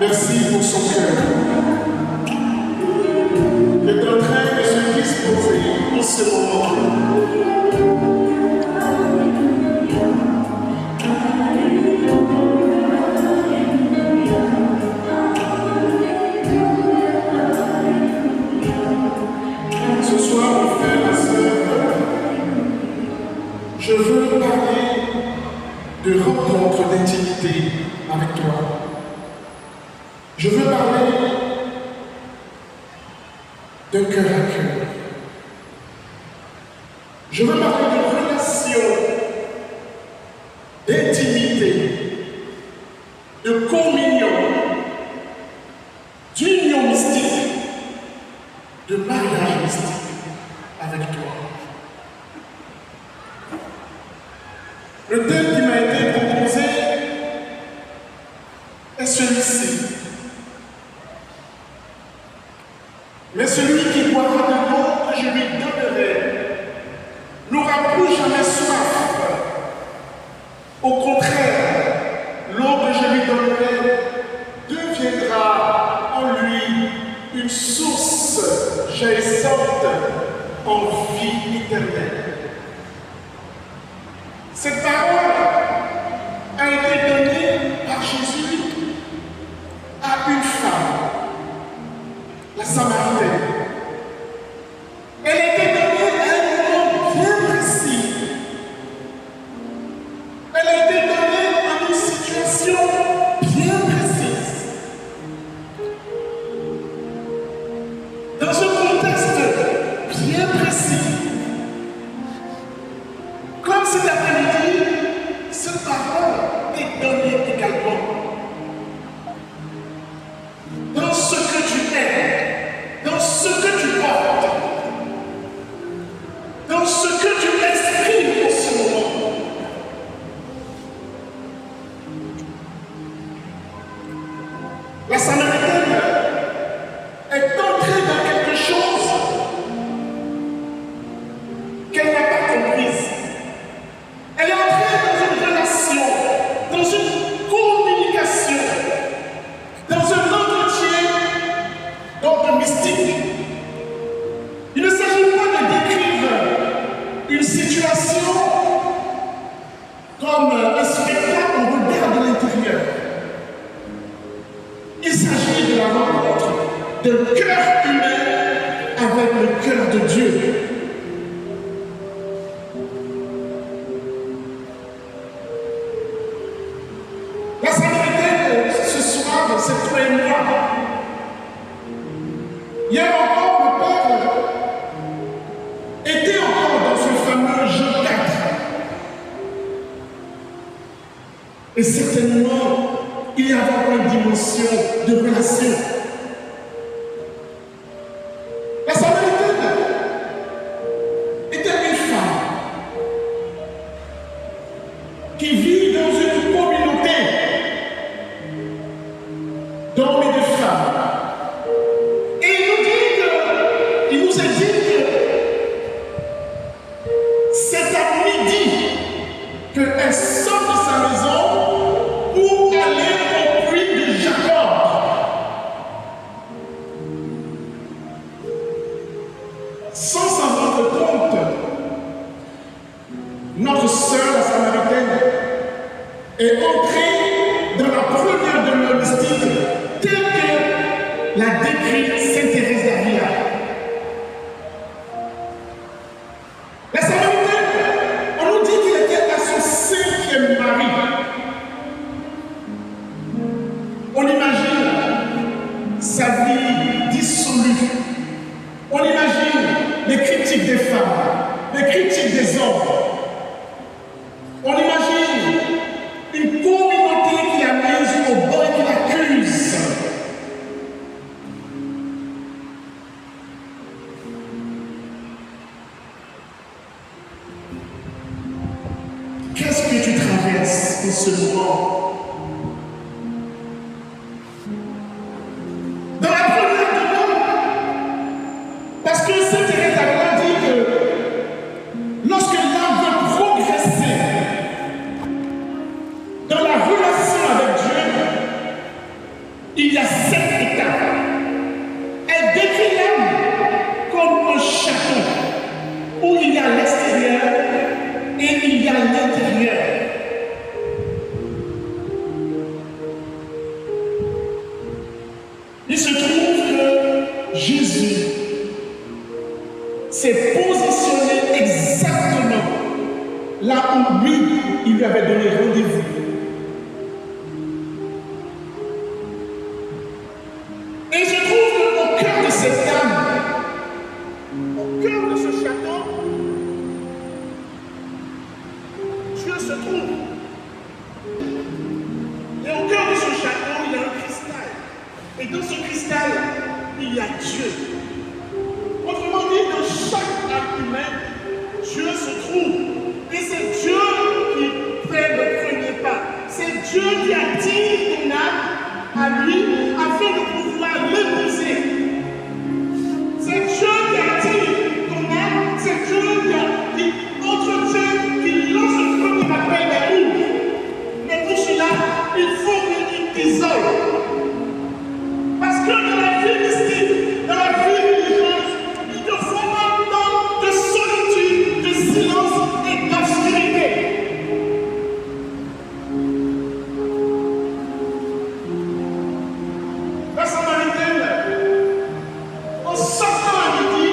Merci pour son cœur, qui est en train de se disposer en ce moment. Ce soir, mon frère, ma soeur, je veux parler de rencontre d'intimité avec toi. Je veux parler d'un cœur à cœur. Je veux parler de relation, d'intimité, de communion, d'union mystique, de mariage mystique avec toi. Le thème qui m'a été proposé est celui-ci. Mais celui qui boira de l'eau que je lui donnerai n'aura plus jamais soif. Au contraire, l'eau que je lui donnerai deviendra en lui une source jaillissante en vie éternelle. Cette parole a été donnée par Jésus à une femme, la Samaritaine. Elle a été donnée à un moment bien précis. Elle a été donnée à une situation bien précise. Dans un contexte bien précis. Comme cet après-midi, cette parole est donnée également. Dans ce que tu es, dans ce que tu portes, dans ce que tu exprimes en ce moment. La Samaritaine est entrée dans quelque chose qu'elle n'a pas comprise. Elle est entrée dans une relation, dans une communication, dans un entretien d'ordre mystique. Il ne s'agit pas de décrire une situation comme un spectacle au regard de l'intérieur. Il s'agit de la rencontre d'un cœur humain avec le cœur de Dieu. La Samaritaine, ce soir, c'est toi et moi. Hier encore, le Père était encore dans ce fameux Jean 4. Et certainement, il y avait encore une dimension de relation. La Samaritaine était une femme qui vit dans une communauté d'hommes et de femmes. Et il nous a dit que c'est à midi qu'elle sort de sa maison pour aller au puits de Jacob. Sans s'en rendre compte, notre sœur, la Samaritaine, est entrée dans la première demeure mystique telle que l'a décrit Sainte Thérèse d'Avila. La Samaritaine, on nous dit qu'il était à son 5e mari. On imagine sa vie dissolue. On imagine les critiques des femmes, les critiques des hommes. On imagine une communauté qui la mise au banc et qui l'accuse. Qu'est-ce que tu traverses en ce moment? Dans la première demande, parce que Sainte Thérèse d'Avila dit que lorsque l'âme il y a 7 étapes. Elle décrit l'âme comme un château où il y a l'extérieur et il y a l'intérieur. Il se trouve que Jésus s'est positionné exactement là où lui, il lui avait donné rendez-vous. Et je trouve qu'au cœur de cette âme, au cœur de ce château, Dieu se trouve. Et au cœur de ce château, il y a un cristal. Et dans ce cristal, il y a Dieu. Autrement dit, dans chaque âme humaine, Dieu se trouve. Et c'est Dieu qui fait le premier pas. C'est Dieu qui attire ton âme à lui afin de pouvoir l'épouser. C'est Dieu qui attire ton âme. C'est Dieu qui entretient, qui lance le premier appel d'amour. Mais pour cela, il faut qu'il t'isole. Parce que dans la vie mystique, dans la vie religieuse, il te faut un temps de solitude, de silence et d'obscurité. La Samaritaine, en sortant à midi,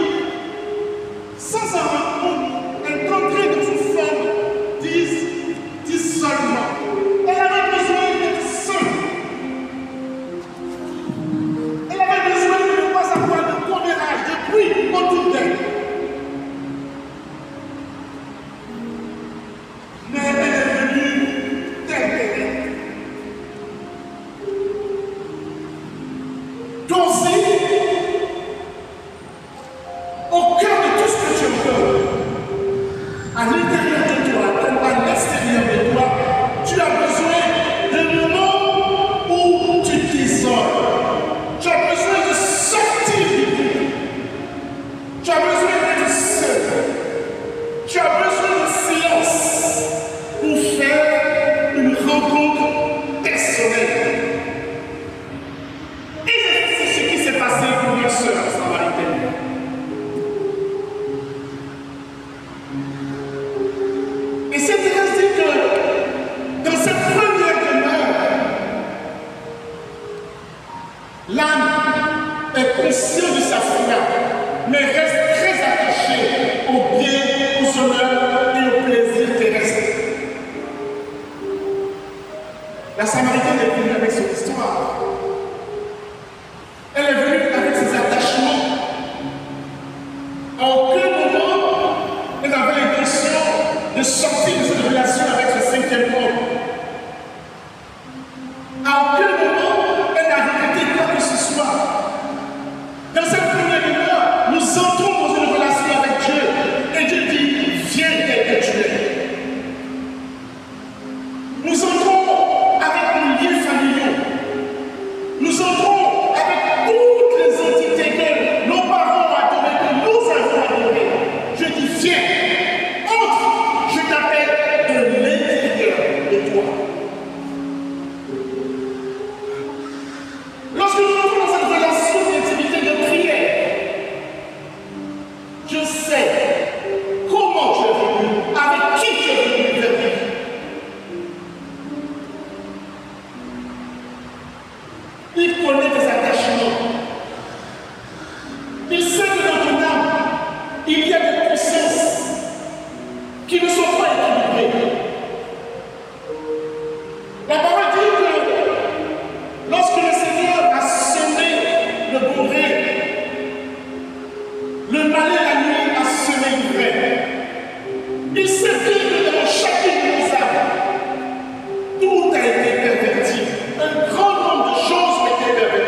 sans s'en rendre compte, elle entrait dans une forme d'isolement. Elle avait besoin d'être seule. Elle avait besoin de ne pas avoir de commérage, de bruit autour d'elle. Mais elle est venue telle qu'elle est. D'oser, au cœur de tout ce que tu veux, à l'intérieur de toi, comme à l'extérieur de toi, tu as besoin d'un moment où tu t'isoles. Tu as besoin de sortir du groupe. Tu as besoin d'être seul. Tu as besoin de silence pour faire une rencontre personnelle. Et c'est ce qui s'est passé pour notre sœur samaritaine. Et c'est ainsi que dans cette première demeure, l'âme est consciente de sa foi, mais reste très attachée aux biens, aux honneurs et aux plaisirs terrestres. La Samaritaine est venue avec son histoire. Elle est venue avec ses attachements. À aucun moment, elle avait l'intention de sortir de cette relation avec ce cinquième homme. À aucun moment, elle n'a regretté quoi que ce soit. Dans cette première demeure, nous entrons dans une relation avec Dieu. Et Dieu dit, viens tel que tu es. Nous entrons avec nos liens familiaux. Nous entrons avec toutes les entités que nos parents ont adorées, que nous avons adorées. Je dis, viens, entre, je t'appelle de l'intérieur de toi. Lorsque nous entrons dans cette relation d'intimité de prière, je sais comment je es venu, avec qui je es venu vers lui. Il connaît tes attachements. Il sait que dans ton âme, il y a des puissances qui ne sont pas équilibrées. La parole dit que lorsque le Seigneur a semé le bon grain, le malin la nuit a semé l'hiver. Il sait bien que dans chacune de nos âmes, tout a été perverti. Un grand nombre de choses ont été perverties.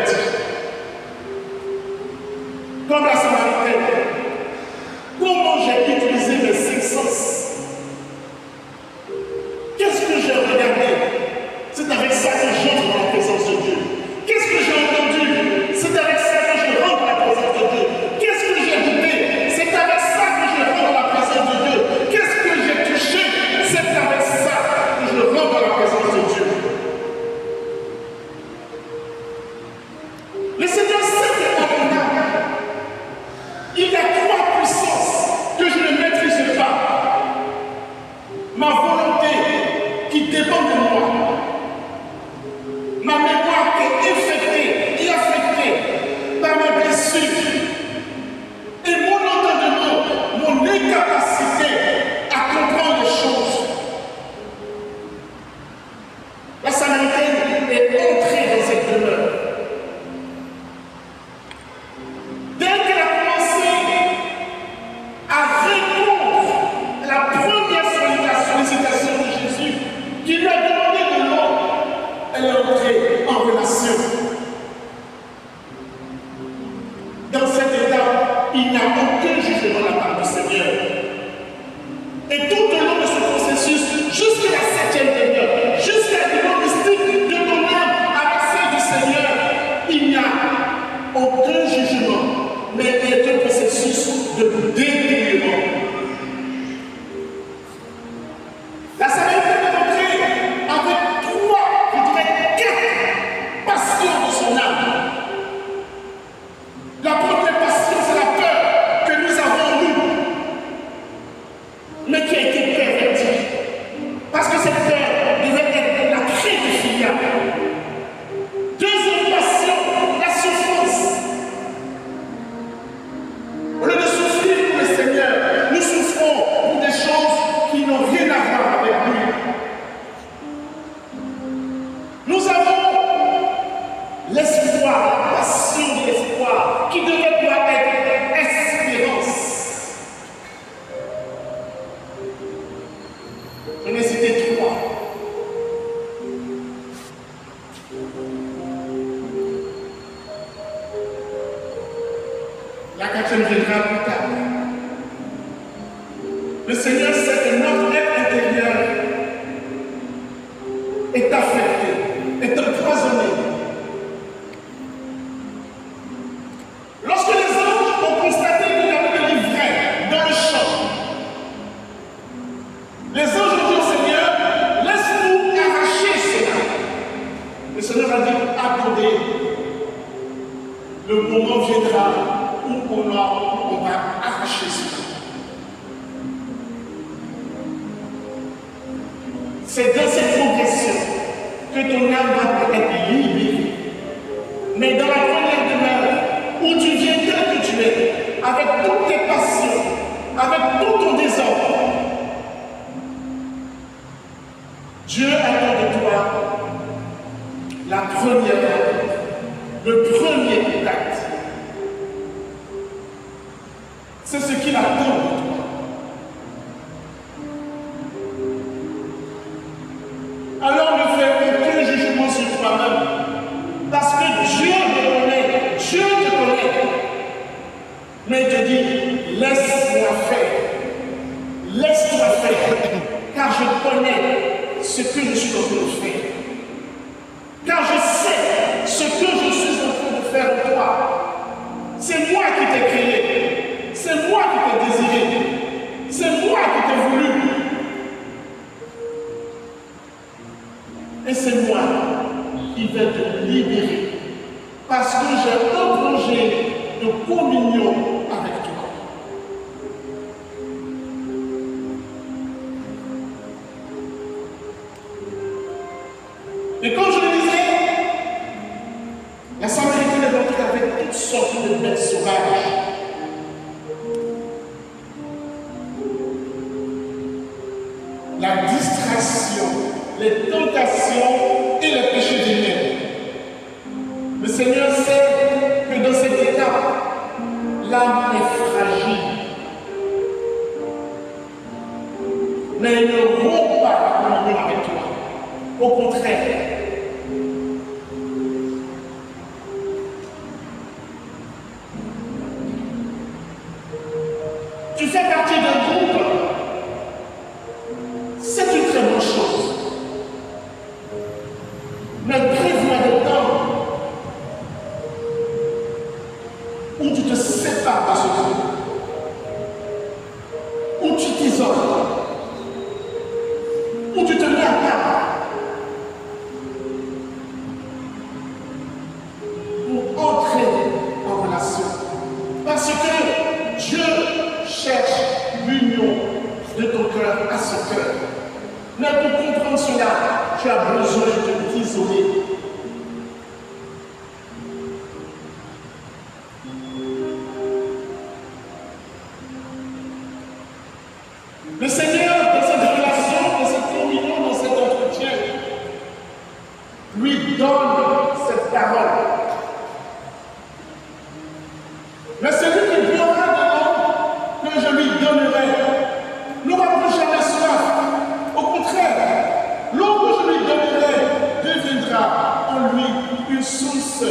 aucun jugement, mais est un processus de dépouillement. La Samaritaine est entrée avec trois, je dirais quatre passions de son âme. La première passion, c'est la peur que nous avons eue, mais qui a été pervertie. Parce que cette peur devait être la crainte filiale. Deuxième passion, la souffrance. Au lieu de souffrir pour le Seigneur, nous souffrons pour des choses qui n'ont rien à voir avec lui. Nous avons l'espoir, la passion de l'espoir, qui devait pouvoir être espérance. J'en ai cité trois. La quatrième viendra plus tard. Le Seigneur sait que notre être intérieur est affecté, est empoisonné. Lorsque les anges ont constaté qu'il y avait des livrets dans le champ, les anges ont dit au Seigneur, laisse-nous arracher cela. Le Seigneur a dit, attendez, le moment viendra où on va arracher cela. C'est dans cette progression que ton âme va être libérée. Mais dans la première demeure, où tu viens tel que tu es, avec toutes tes passions, avec tout ton désordre, Dieu attend de toi la première rencontre, le premier contact. C'est ce qu'il attend de toi. Alors ne fais aucun jugement sur toi-même. Parce que Dieu te connaît. Dieu te connaît. Mais il te dit, laisse-moi faire. Laisse-moi faire. Car je connais ce que je suis en train de faire. Car je sais ce que je suis en train de faire en toi. C'est moi qui t'ai créé. C'est moi qui t'ai désiré. C'est moi qui t'ai voulu. Et c'est moi qui vais te libérer. Parce que j'ai un projet de communion avec toi. Et comme je le disais, la Samaritaine est rentrée avec toutes sortes de bêtes sauvages. La distraction, les tentations et les péchés humains. Le Seigneur sait que dans cet état, l'âme est fragile. Mais il ne rompt pas la communion avec toi. Au contraire, tu fais partie d'un groupe, c'est une très bonne chose. Mais prévois le temps où tu te sépares de ce groupe, où tu t'isoles, où tu te mets à part pour entrer en relation. Parce que Dieu cherche l'union de ton cœur à son cœur. Mais pour comprendre cela, tu as besoin de t'isoler. Le Seigneur, dans cette relation, dans cette communion, dans cet entretien, lui donne cette parole. Mais celui qui boira de l'eau que je lui donnerai n'aura plus jamais soif. Au contraire, l'eau que je lui donnerai deviendra en lui une source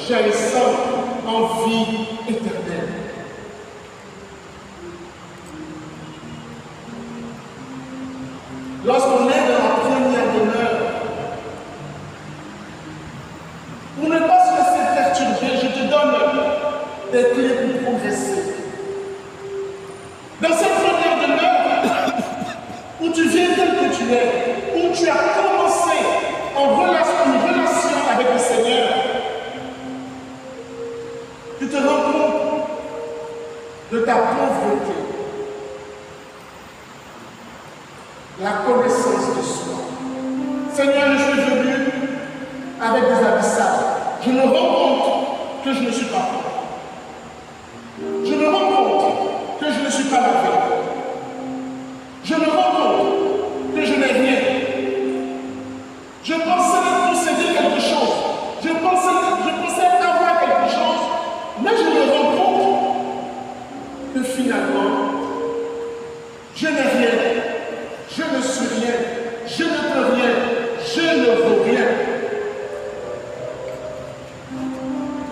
jaillissante en vie éternelle. Lorsqu'on est dans la première demeure, pour ne pas se laisser perturber, je te donne des clés pour progresser. Dans cette première demeure, où tu viens tel que tu es, où tu as commencé une relation avec le Seigneur, tu te rends compte de ta pauvreté, la connaissance de soi. Seigneur, je suis venu avec des abyssales. Je me rends compte que je ne suis pas fort. Je me rends compte que je ne suis pas lavé. Je me rends compte que je n'ai rien. Je pensais posséder quelque chose. Je pensais avoir quelque chose, mais je me rends compte que finalement, je n'ai rien. Je ne suis rien. Je ne peux rien. Je ne vaux rien.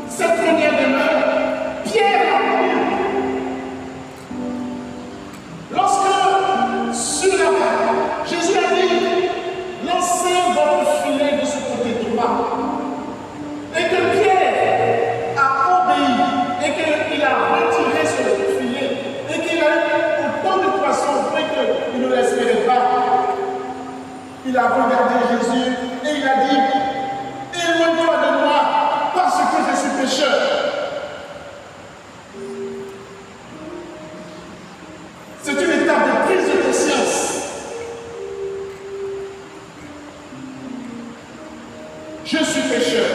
Cette première demeure, Pierre l'a connue. Lorsque, sur la barque, Jésus a dit, lancez votre filet de ce côté droit. Et que Pierre a obéi, et qu'il a retiré ce filet, et qu'il a eu autant de poissons, mais qu'il ne l'espérait pas. Il a regardé Jésus et il a dit, éloigne-toi de moi parce que je suis pécheur. C'est une étape de prise de conscience. Je suis pécheur.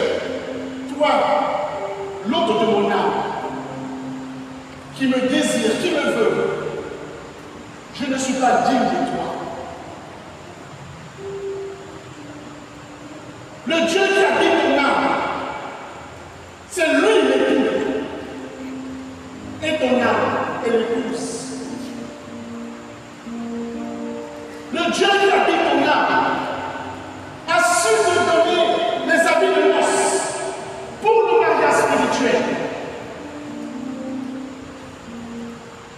Toi, l'autre de mon âme, qui me désire, qui me veut, je ne suis pas digne de toi. Le Dieu qui habite ton âme, c'est lui l'époux. Et ton âme est l'épouse. Le Dieu qui habite ton âme a su te donner les habits de noces pour le mariage spirituel.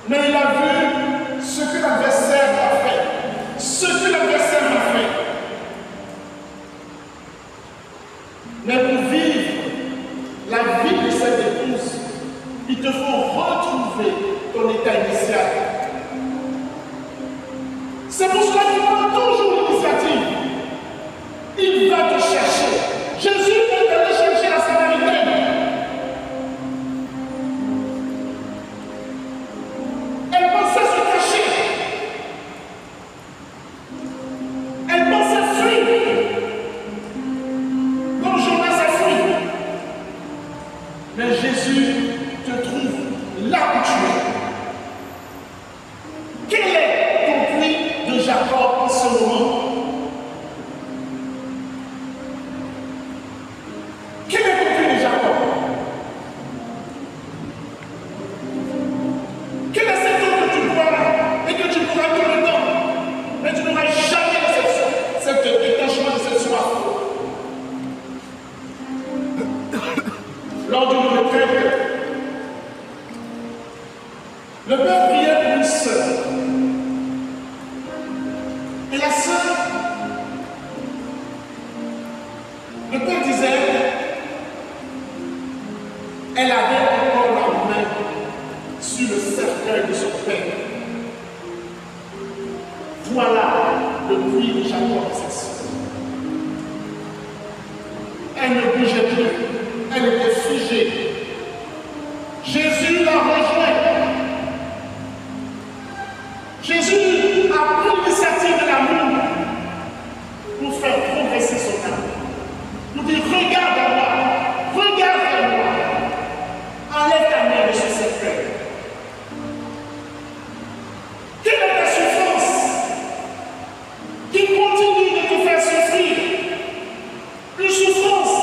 Mais il a vu ce que l'adversaire a fait. Ce que l'adversaire a fait. Mais pour vivre la vie de cette épouse, il te faut retrouver ton état initial. C'est pour cela qu'il prend toujours l'initiative. Il va te chercher. Jésus est allé chercher la Samaritaine. Elle pensait se cacher. Elle pensait fuir. Comme Jonas a fui. Mais Jésus te trouve là où tu es. Quel est ton puits de Jacob en ce moment? Quel est ton puits de Jacob? Quel est cet eau que tu bois et que tu boiras tout le temps, mais tu n'auras jamais cet détachement de cette soif? Lors d'une retraite, le père priait pour une sœur. Et la sœur, le père disait, elle avait encore la main sur le cercueil de son père. Voilà le puits de Jacob, cette sœur. Elle ne bougeait plus. Elle était figée. Jésus l'a rejoint. Jésus a pris l'initiative de l'amour pour faire progresser son âme. Pour dire, regarde à moi, regarde à moi. Enlève ta main de ce cercueil. Quelle est ta souffrance qui continue de te faire souffrir? Une souffrance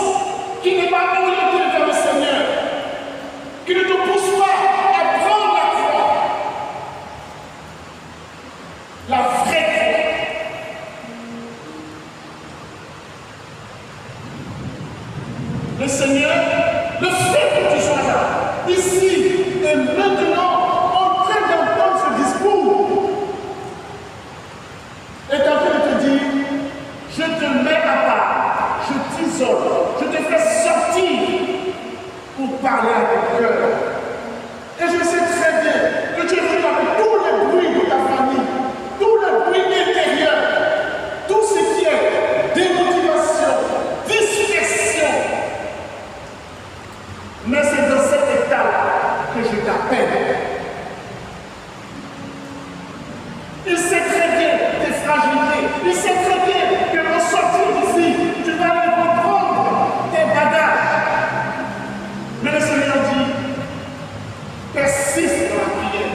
qui n'est pas orientée vers le Seigneur, qui ne te pousse pas à prendre la croix. La vraie croix. Le Seigneur, le fait que tu sois là, ici et maintenant, en train d'entendre ce discours, est en train de te dire, je te mets à part, je t'isole, je te fais sortir pour parler à ton cœur, Mais c'est dans cet état-là que je t'appelle. Il sait très bien tes fragilités. Il sait très bien que en sortir d'ici, tu vas aller reprendre tes bagages. Mais le Seigneur dit, persiste dans la prière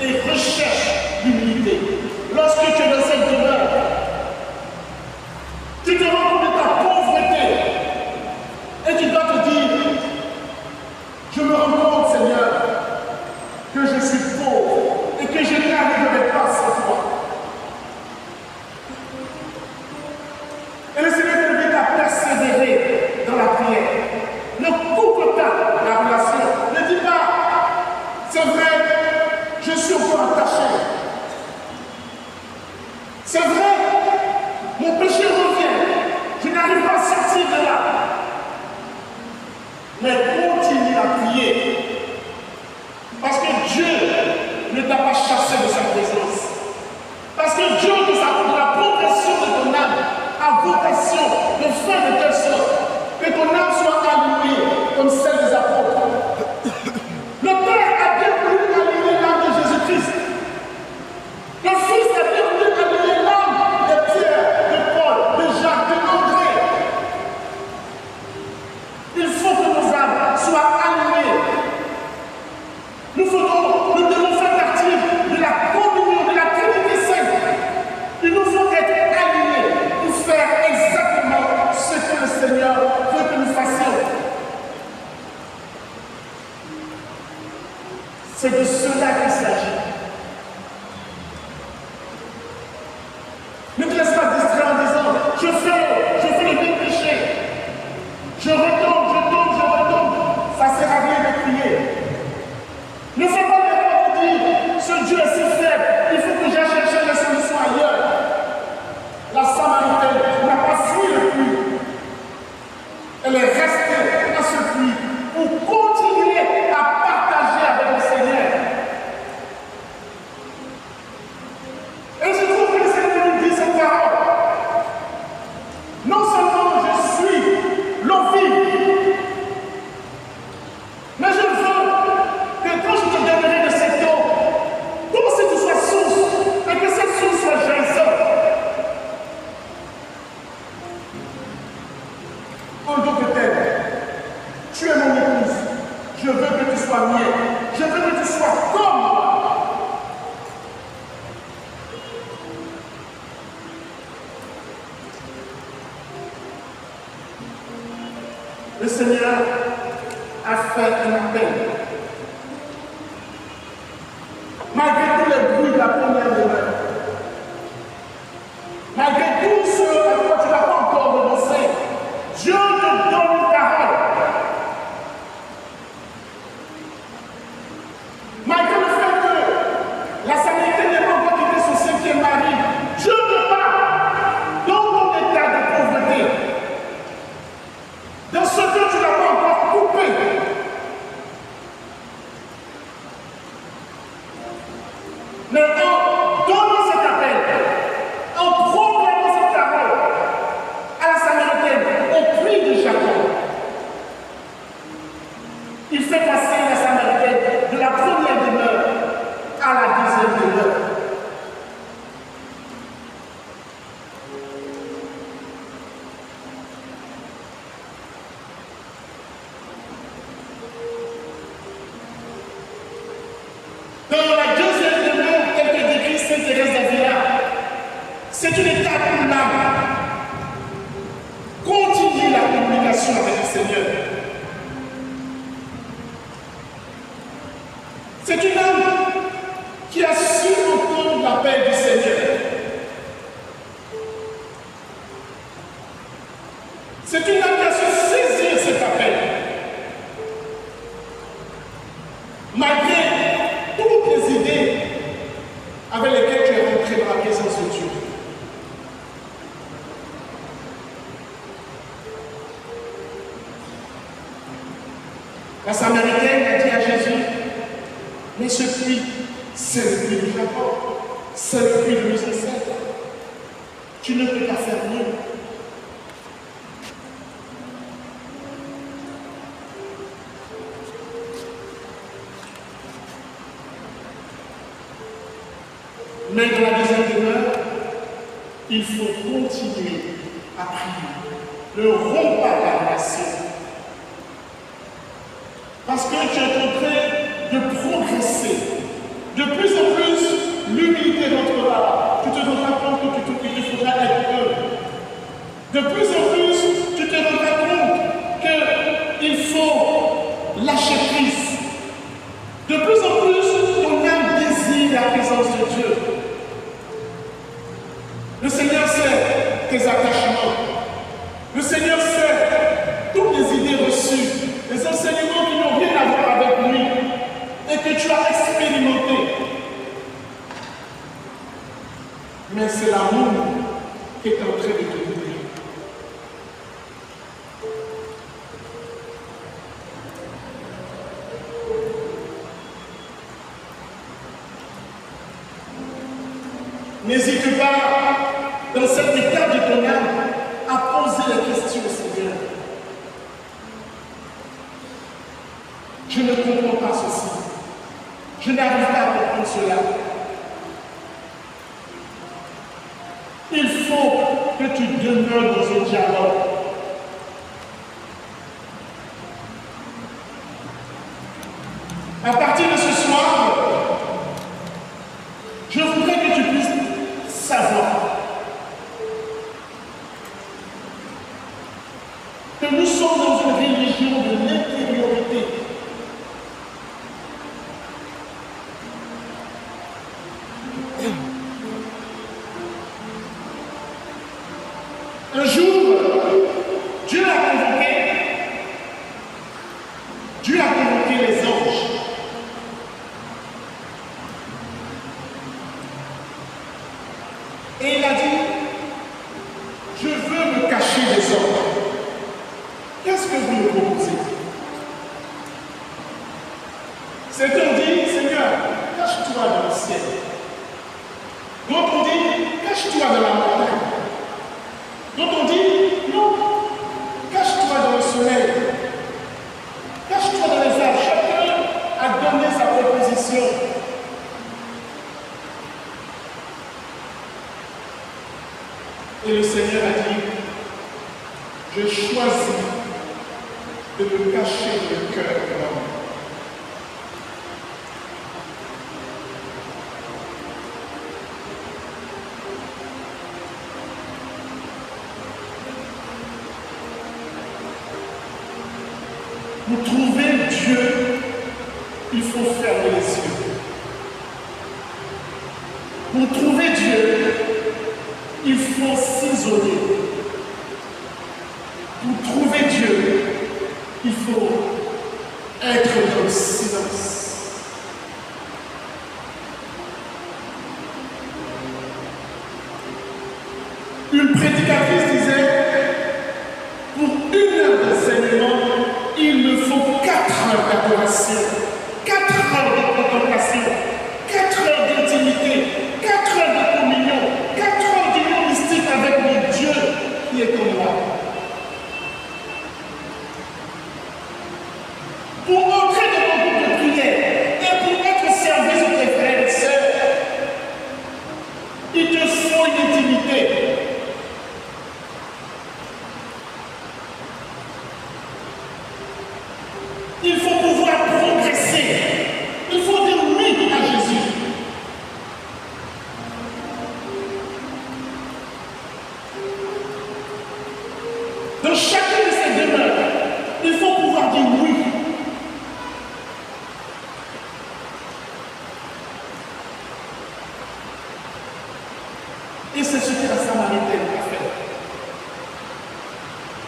et recherche l'humilité. Lorsque tu es dans cette demeure, tu te rends compte de ta pauvreté et tu dois te dire, je me rends compte, Seigneur, que je suis pauvre et que je n'arriverai pas sans toi. Et le Seigneur t'invite à persévérer dans la prière. Ne coupe pas la relation. Ne dis pas, c'est vrai, je suis encore attaché. C'est vrai, mon péché revient. Je n'arrive pas à sortir de là. Mais continue à prier. Parce que Dieu ne t'a pas chassé de sa présence. Parce que Dieu, de la progression de ton âme, a vocation de faire de telle sorte que ton âme soit alignée comme celle des apôtres. Le Père a bien voulu aligner l'âme de Jésus-Christ. Le Fils a bien voulu aligner l'âme de Pierre, de Paul, de Jacques, de André. Il faut que nos âmes soient alignées. Nous devons faire partie de la communion, de la Trinité sainte. Il nous faut être alignés pour faire exactement ce que le Seigneur veut que nous fassions. C'est de cela qu'il s'agit. Ne te laisse pas distraire en disant, je fais le même péché. Je retombe. Ça ne sert à rien de prier. Ne fais pas l'erreur de dire, ce Dieu est si faible, il faut que j'aille chercher les solutions ailleurs. La Samaritaine n'a pas fui le puits. Elle est restée à ce puits pour continuer à partager avec le Seigneur. Et je trouve que le Seigneur nous dit cette parole. Non seulement je suis l'eau vive, mais je veux que quand je te donnerai de cette eau, comme si tu sois source, et que cette source soit jaillissante. En tant que tel, tu es mon épouse. Je veux que tu sois mien. Je veux que tu sois comme moi. Le Seigneur a fait un appel. Malgré tous les bruits de la première demeure, malgré tout ce à quoi tu n'as pas encore renoncé, Dieu te donne une parole. Malgré le fait que la Samaritaine n'est pas encore quitté son 5e mari, Dieu te parle dans ton état de pauvreté, dans ce que tu n'as pas encore coupé. Mais en donnant cet appel, en proclamant cette parole à la Samaritaine, au cri de Jacob, il fait passer la Samaritaine de la première demeure à la 10e demeure. Dans la 2e demeure, telle que décrit Sainte Thérèse d'Avila, c'est une étape où l'âme continue la communication avec le Seigneur. C'est une âme qui a su entendre l'appel du Seigneur. C'est une âme qui a su saisir cet appel. Malgré toutes les idées avec lesquelles tu es rentré dans la présence de Dieu. La Samaritaine a dit à Jésus, mais ce puits, c'est le puits de Jacob, c'est le puits de nos ancêtres. Tu ne peux pas faire mieux. Mais dans la deuxième demeure, il faut continuer à prier. Ne romps pas la relation. Parce que tu es en train de progresser. De plus en plus, l'humilité d'entre-là. Tu te rendras compte qu'il te faudra être heureux. De plus en plus, tu te rendras compte qu'il faut lâcher prise. De plus en plus, ton âme désire la présence de Dieu. Le Seigneur sait tes attachements. Le Seigneur sait toutes les idées reçues, les enseignements qui n'ont rien à voir avec lui et que tu as expérimenté. Mais c'est l'amour qui est en train de te guider. N'hésite pas, dans cette étape de ton âme, à poser la question au Seigneur. Je ne comprends pas ceci. Je n'arrive pas à comprendre cela. Il faut que tu demeures dans un dialogue. À partir de ce soir, je voudrais que tu puisses savoir que nous sommes dans une religion de l'intériorité. Un jour, Dieu a convoqué les anges. Et il a dit, je veux me cacher des hommes. Qu'est-ce que vous me proposez? Certains disent, Seigneur, cache-toi dans le ciel. D'autres on dit, cache-toi dans la montagne. D'autres on dit, non, cache-toi dans le soleil. Cache-toi dans les arbres. Chacun a donné sa proposition. Et le Seigneur a dit, je choisis de me cacher le cœur de l'homme. Pour trouver Dieu, il faut fermer les yeux. Pour trouver Dieu, il faut s'isoler. Pour trouver Dieu, il faut être dans le silence. Une prédicatrice disait, pour 1 heure d'enseignement, il me faut 4 heures d'adoration, 4 heures de contemplation, 4 heures d'intimité, 4 heures de communion, 4 heures d'union mystique avec mon Dieu qui est en moi. Pour entrer dans mon groupe de prière et pour être servi de tes frères et sœurs, il te faut une intimité. Il faut pouvoir progresser. Il faut dire oui à Jésus. Dans chacune de ces demeures, il faut pouvoir dire oui. Et c'est ce que la Samaritaine a fait.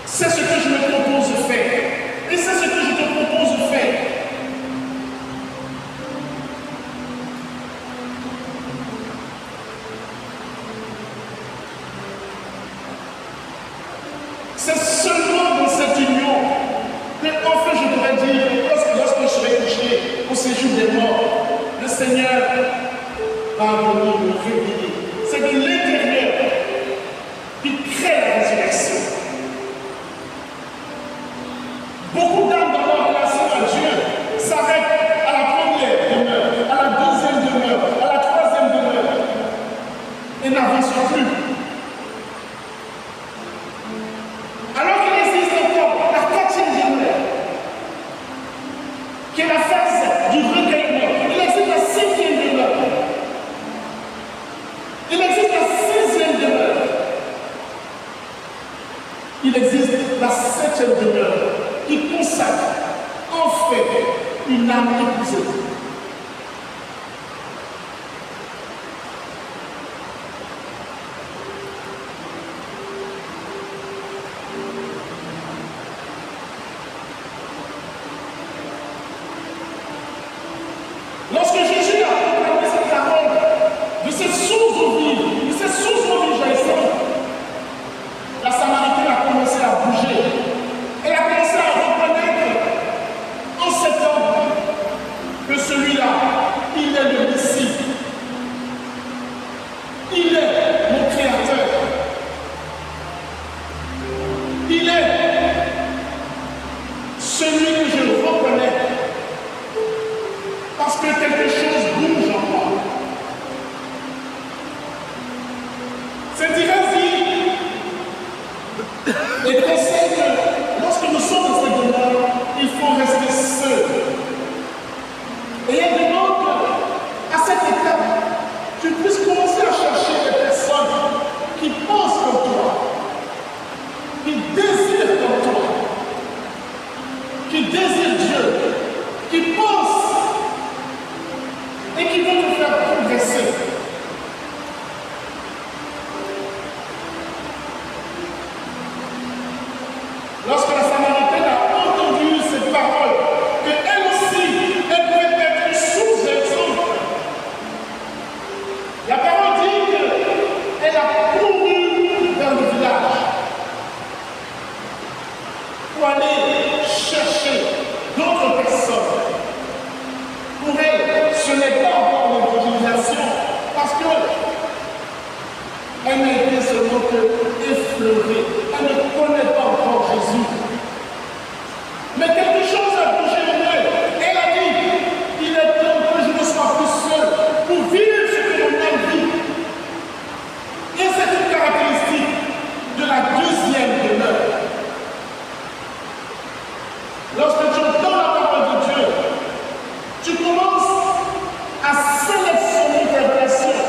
C'est ce que je me propose de faire. Et c'est ce que je te propose de faire. une âme épousée. Lorsque Jésus a proclamé cette parole de cette source d'eau vive, de cette source d'eau vive jaillissante, la Samaritaine a commencé à bouger. Elle a commencé à reconnaître en cet homme que celui-là, il est le Messie. Il est mon Créateur. Il est celui que je reconnais. Parce que quelque chose bouge en moi. Cette irésie est conseille que lorsque nous sommes dans cette demeure, il faut rester seul. Et elle demande qu'à cette étape, tu puisses commencer à chercher des personnes qui pensent comme toi, qui désirent comme toi, qui désirent Dieu, qui pensent et qui vont te faire progresser. Lorsque la Samaritaine a entendu cette parole, qu'elle aussi, elle pouvait être une source d'exemple, la parole dit qu'elle a couru dans le village pour aller chercher d'autres personnes. Pour elle, ce n'est pas encore l'évangélisation, parce qu'elle n'a été seulement qu'effleurée. Elle ne connaît pas encore Jésus. Mais quelque chose a bougé en elle. Elle a dit, il est temps que je ne sois plus seule pour vivre ce que mon âme vit. Et c'est une caractéristique de la deuxième demeure. Lorsque tu entends la parole de Dieu, tu commences à sélectionner tes relations.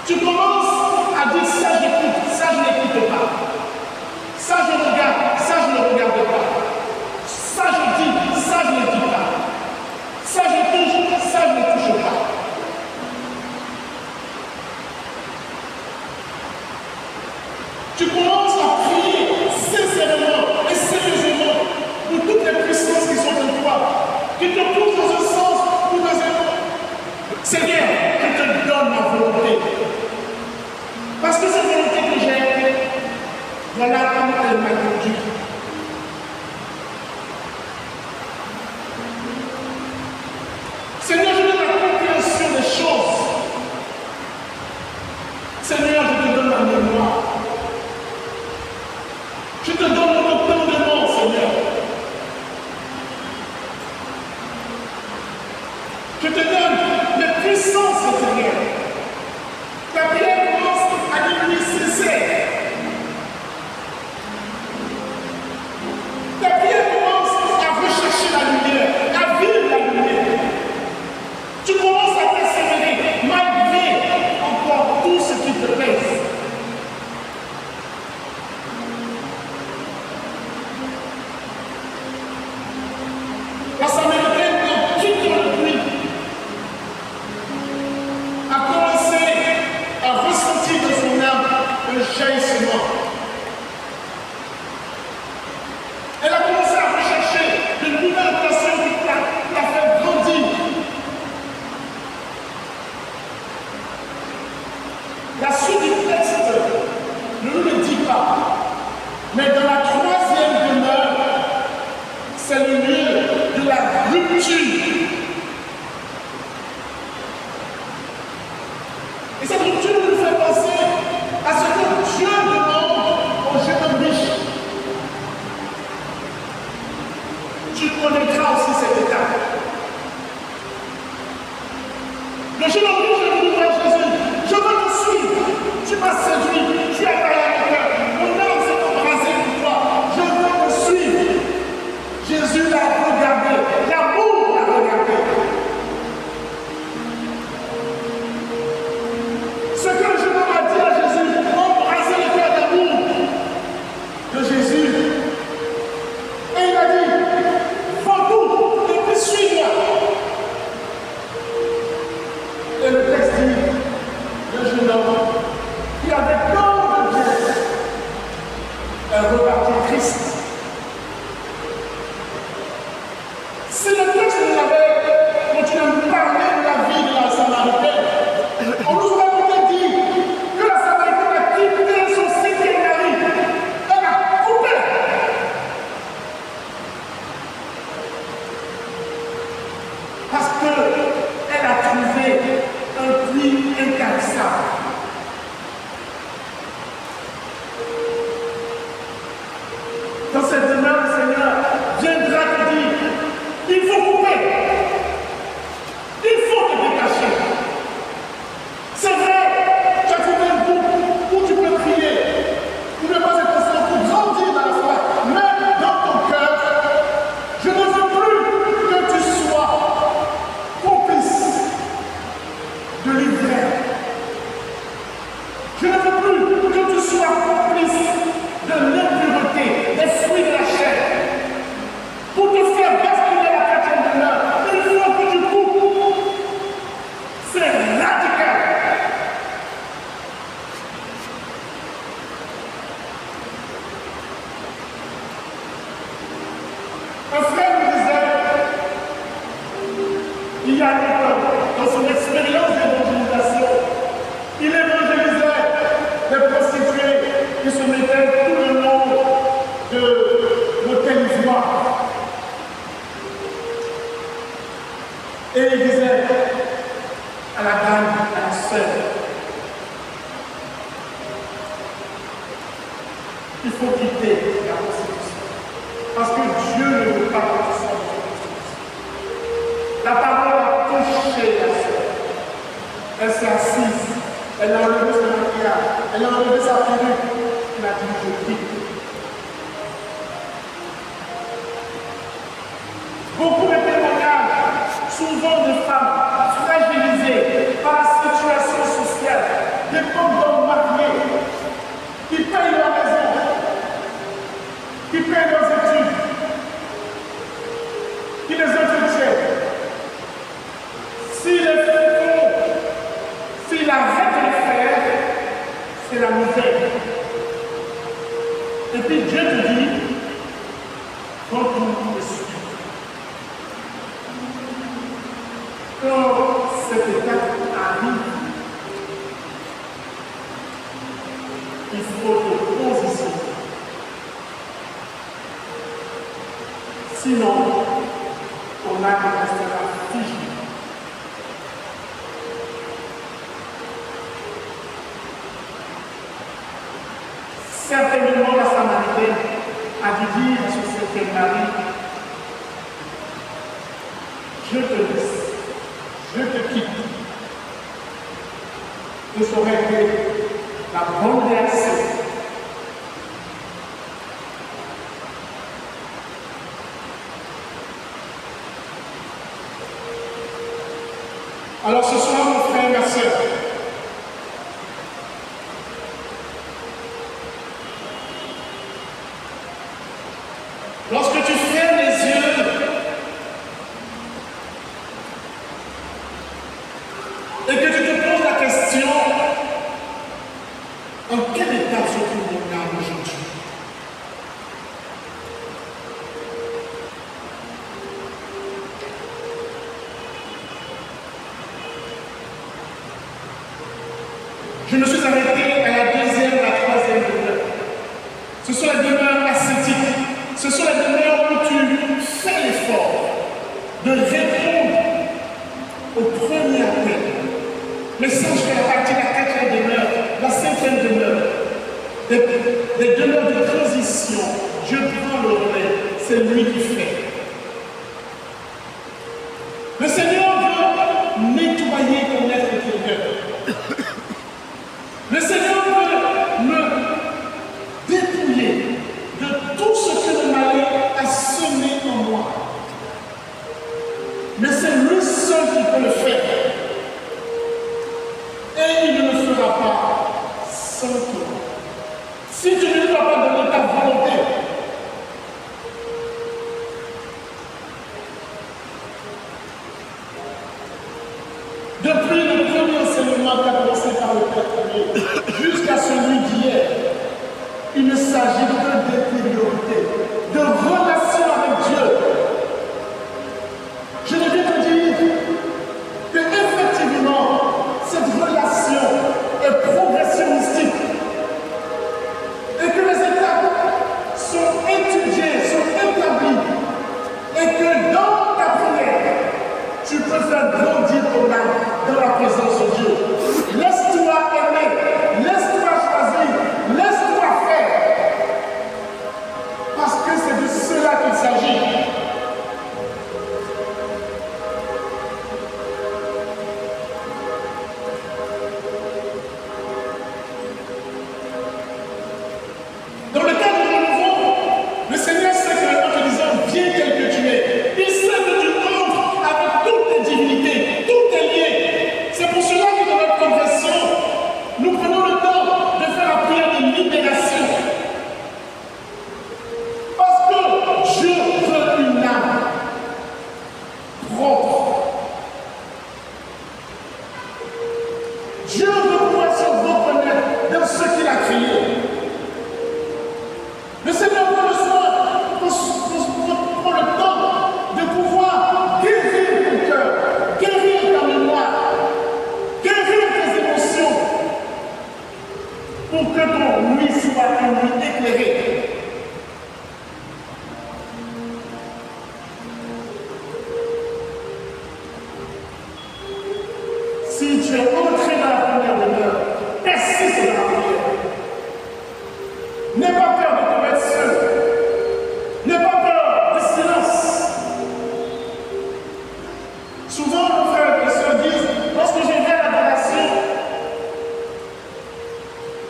Tu commences à dire ça j'écoute, ça je n'écoute pas. Ça je regarde, ça je ne regarde pas. Ça je dis, ça je ne dis pas. Ça je touche, ça je ne touche pas. Tu commences à prier sincèrement et sérieusement pour toutes les puissances qui sont en toi, qui te poussent dans un sens ou dans un autre. Seigneur, je te donne ma volonté. Parce que cette volonté que j'ai, voilà comment elle m'a conduit. Seigneur, je donne la compréhension des choses. Seigneur, je te donne ma mémoire. Je te donne mon entendement, Seigneur. Je te donne les puissances intérieures. Ta prière commence à devenir sincère. Ta prière commence à rechercher la lumière, à vivre la lumière. Tu commences à persévérer malgré encore tout ce qui te pèse. La Samaritaine, en quittant le puits, a commencé à ressentir dans son âme un jaillissement. Elle a commencé à rechercher de nouvelles relations qui l'a fait grandir. La suite du texte ne nous le dit pas, mais dans la troisième demeure, c'est le lieu de la rupture. Et cette rupture nous fait penser à ce que Dieu demande aux jeunes riches. Tu connaîtras aussi cette étape. Le jeune homme riche dit à Jésus, je veux te suivre. Tu m'as séduit, tu as parlé à mon cœur. Mon âme s'est embrasée pour toi. Je veux te suivre. Jésus l'a regardé. L'amour l'a regardé. Ce que le jeune homme a dit à Jésus, embrasser le cœur d'amour de Jésus. Et il a dit, vends tout. Si le texte nous avait continué à nous parler de la vie de la Samaritaine, on nous aurait peut-être dit que la Samaritaine a quitté son cinquième mari. Elle a coupé. Parce qu'elle a trouvé un puits intarissable. Dans cette demeure, le Seigneur viendra te dire, il faut couper, il faut te détacher. C'est vrai, tu as trouvé un groupe où tu peux prier, où ne pas être constant pour grandir dans la foi, mais dans ton cœur, je ne veux plus que tu sois complice de l'hiver. Je ne veux plus que tu sois complice de l'impureté, des fruits de la chair. Pour te faire basculer la quatrième demeure, il faut que tu coupes. C'est radical. Un frère me disait, il y a longtemps, dans son expérience d'évangélisation, il évangélisait des prostituées qui se mettaient tout le long de l'hôtel Ivoire. Et il disait à la dame, à la sœur, il faut quitter la prostitution. Parce que Dieu ne veut pas que tu sois dans la prostitution. La parole a touché la sœur. Elle s'est assise. Elle a enlevé son maquillage. Elle a enlevé sa perruque. Elle a dit, je quitte. Beaucoup de témoignages, souvent de femmes fragilisées par la situation sociale, des femmes d'hommes mariés, qui payent leur maison, qui payent leurs études, qui les entretiennent. S'ils arrêtent de le faire, c'est la misère. Et puis Dieu te dit, quand tu le suis. Quand cette étape arrive, il faut te positionner. Sinon, ton âme restera figé. Certainement, la Samaritaine a dû dire à son septième mari, je te laisse. Je te quitte. Et ça aurait été la bonne réaction. Alors ce soir, mon frère et ma soeur, lorsque tu fermes les yeux, et que tu te poses la question, en quel état se trouve mon âme aujourd'hui? Je me suis arrêté à la deuxième, à la troisième demeure. Ce sont les demeures ascétiques. Ce sont les demeures où tu fais l'effort de répondre au premier appel. Mais sache qu'à partir de la quatrième demeure, la cinquième demeure, des demeures de transition, Dieu prend le relais, c'est lui qui fait. Le Seigneur veut nettoyer ton être intérieur. Le Seigneur veut me dépouiller de tout ce que le malin a semé en moi. Mais c'est lui seul qui peut le faire. Et il ne le fera pas sans toi. Si tu ne lui as pas donné ta volonté, depuis le premier enseignement qu'a commencé par le Père jusqu'à celui d'hier, il ne s'agit que d'intériorité, de relation avec Dieu. tu es entré dans la première demeure, persiste dans la prière. N'aie pas peur de te mettre seul. N'aie pas peur du silence. Souvent, nos frères et sœurs disent, lorsque je viens à l'adoration,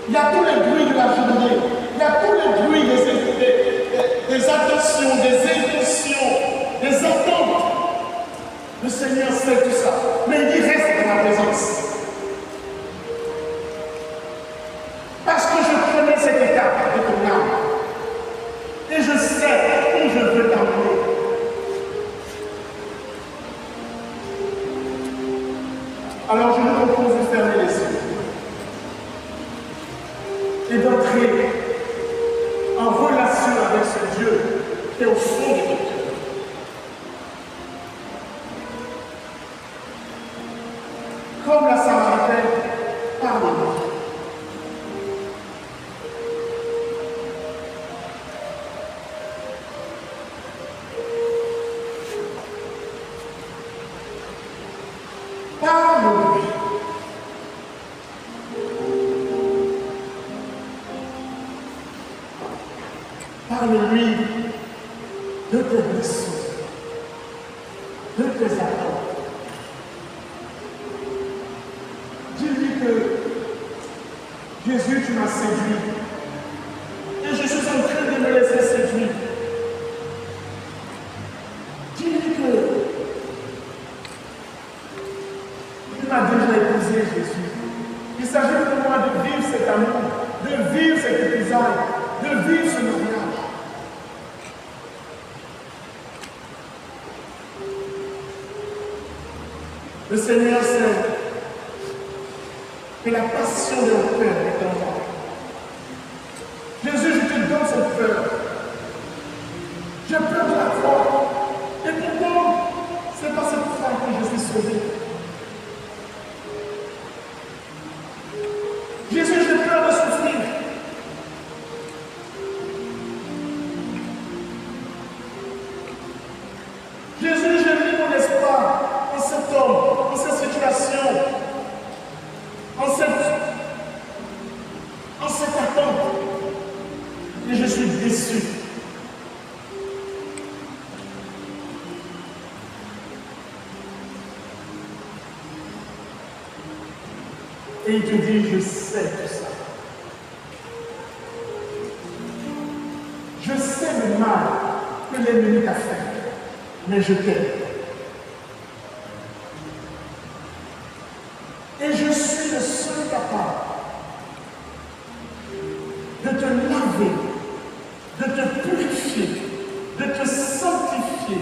il y a tous les bruits de la journée, il y a tous les bruits des attentions, des intentions, des attentes. Le Seigneur sait tout ça, mais il reste dans la présence. Parce que je connais cette étape de ton âme. Et je sais où je veux t'emmener. Alors je vous propose de fermer les yeux et d'entrer en relation avec ce Dieu qui est au fond de ton cœur. Comme la Samaritaine, pardonne-moi. Parle-lui. Parle-lui de tes blessures, de tes attentes. Dis-lui que Jésus, tu m'as séduit et je suis en train de me laisser séduire. Dis-lui que tu m'as déjà épousé, Jésus. Il s'agit pour moi de vivre cet amour, de vivre cet épisode, de vivre ce mariage. Le Seigneur sait que la passion de mon cœur est en moi. Jésus, je te donne cette peur. J'ai peur de la croix. Et pourtant, c'est par cette foi que je suis sauvé. Jésus, j'ai peur de souffrir. Jésus, j'ai mis mon espoir en cet homme, en cette situation, en cette attente. Et je suis déçu. Et il te dit, je sais tout ça. Je sais le mal que l'ennemi t'a fait, mais je t'aime. Et je suis le seul capable de te laver, de te purifier, de te sanctifier.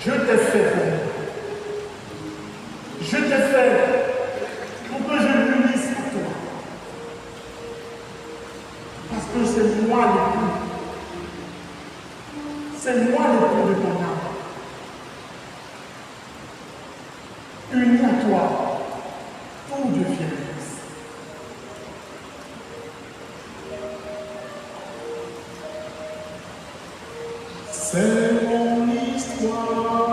Je t'ai fait pour je t'ai fait pour que je m'unisse à toi. Parce que c'est moi l'époux. C'est moi l'époux de ton âme. Uni à toi, tout devient lisse. C'est mon histoire.